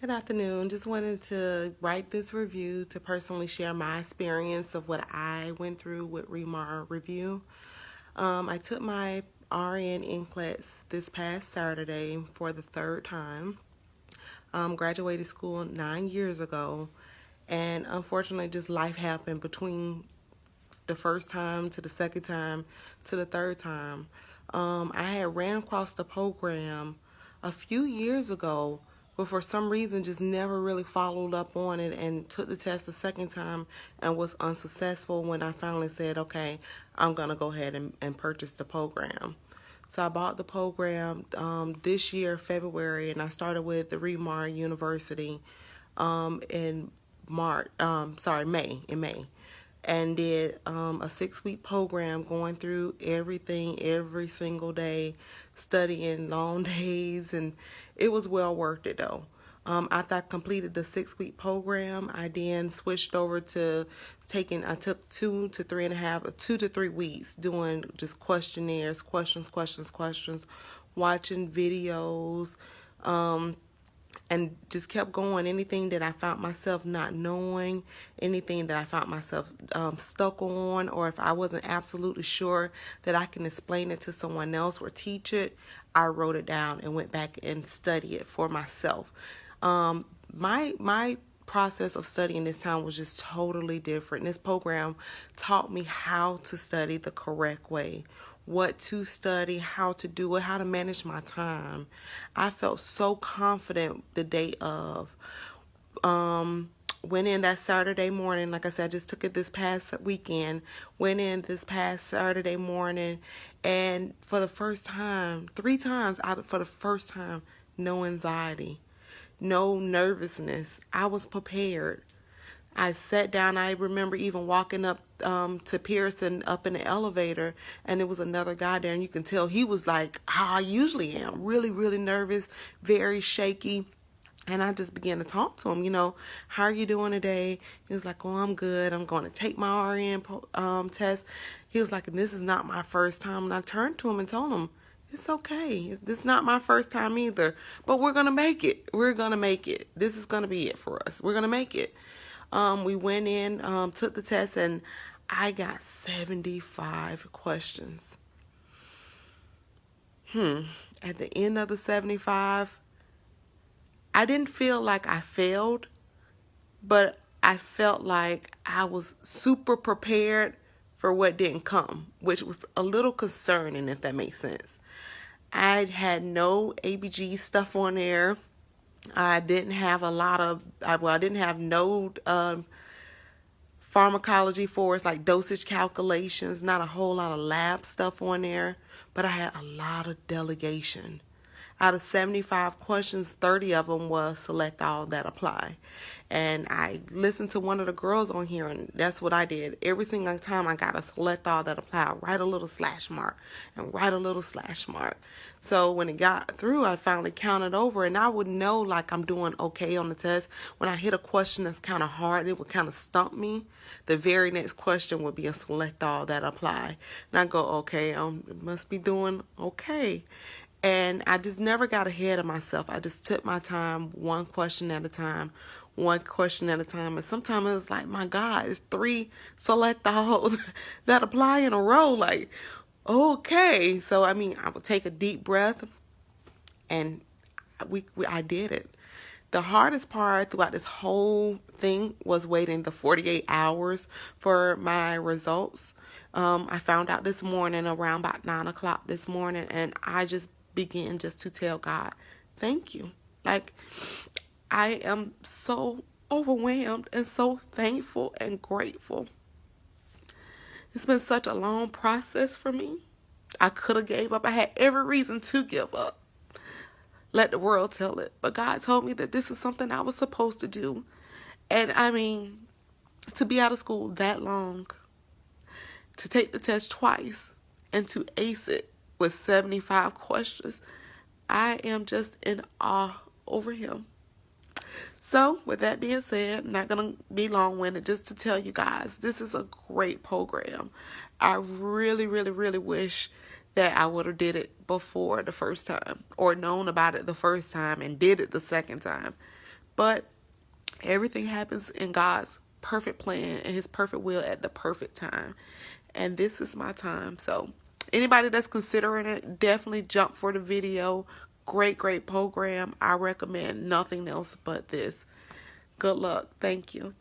Good afternoon. Just wanted to write this review to personally share my experience of what I went through with Remar Review. I took my RN NCLEX this past Saturday for the third time. Graduated school 9 years ago, and unfortunately, just life happened between the first time to the second time to the third time. I had ran across the program a few years ago, but for some reason just never really followed up on it and took the test the second time and was unsuccessful when I finally said, okay, I'm going to go ahead and purchase the program. So I bought the program this year, February, and I started with the Remar University in May, and did a 6-week program going through everything every single day, studying long days, and it was well worth it though. After I completed the 6-week program, I then switched over to I took 2 to 3 weeks doing just questionnaires, questions, watching videos, and just kept going. Anything that I found myself not knowing, anything that I found myself stuck on, or if I wasn't absolutely sure that I can explain it to someone else or teach it, I wrote it down and went back and studied it for myself. My process of studying this time was just totally different. This program taught me how to study the correct way, what to study, how to do it, how to manage my time. I felt so confident the day of. Went in that Saturday morning. Like I said, I just took it this past weekend. Went in this past Saturday morning, and for the first time, 3 times for the first time, no anxiety, no nervousness. I was prepared. I sat down. I remember even walking up to Pearson up in the elevator, and there was another guy there, and you can tell he was like how I usually am, really, really nervous, very shaky. And I just began to talk to him, how are you doing today? He was like, oh, I'm good. I'm going to take my RN test. He was like, and this is not my first time. And I turned to him and told him, it's okay. This is not my first time either. But we're going to make it. We're going to make it. This is going to be it for us. We're going to make it. We went in, took the test, and I got 75 questions. At the end of the 75, I didn't feel like I failed, but I felt like I was super prepared for what didn't come, which was a little concerning, if that makes sense. I had no ABG stuff on there. I didn't have I didn't have no pharmacology for us, like dosage calculations, not a whole lot of lab stuff on there, but I had a lot of delegation. Out of 75 questions, 30 of them was select all that apply. And I listened to one of the girls on here, and that's what I did. Every single time I got to select all that apply, write a little slash mark, and write a little slash mark. So when it got through, I finally counted over, and I would know like I'm doing okay on the test. When I hit a question that's kind of hard, it would kind of stump me. The very next question would be a select all that apply. And I go, okay, must be doing okay. And I just never got ahead of myself. I just took my time, one question at a time. And sometimes it was like, my God, it's 3 select all that apply in a row. Like, okay. So, I would take a deep breath, and I did it. The hardest part throughout this whole thing was waiting the 48 hours for my results. I found out this morning around about 9 o'clock this morning, and I just began just to tell God, thank you. Like, I am so overwhelmed and so thankful and grateful. It's been such a long process for me. I could have gave up. I had every reason to give up. Let the world tell it. But God told me that this is something I was supposed to do. And to be out of school that long, to take the test twice, and to ace it with 75 questions, I am just in awe over him. So, with that being said, I'm not going to be long-winded, just to tell you guys, this is a great program. I really, really, really wish that I would have did it before the first time, or known about it the first time and did it the second time. But everything happens in God's perfect plan and his perfect will at the perfect time. And this is my time. So anybody that's considering it, definitely jump for the video. Great, great program. I recommend nothing else but this. Good luck. Thank you.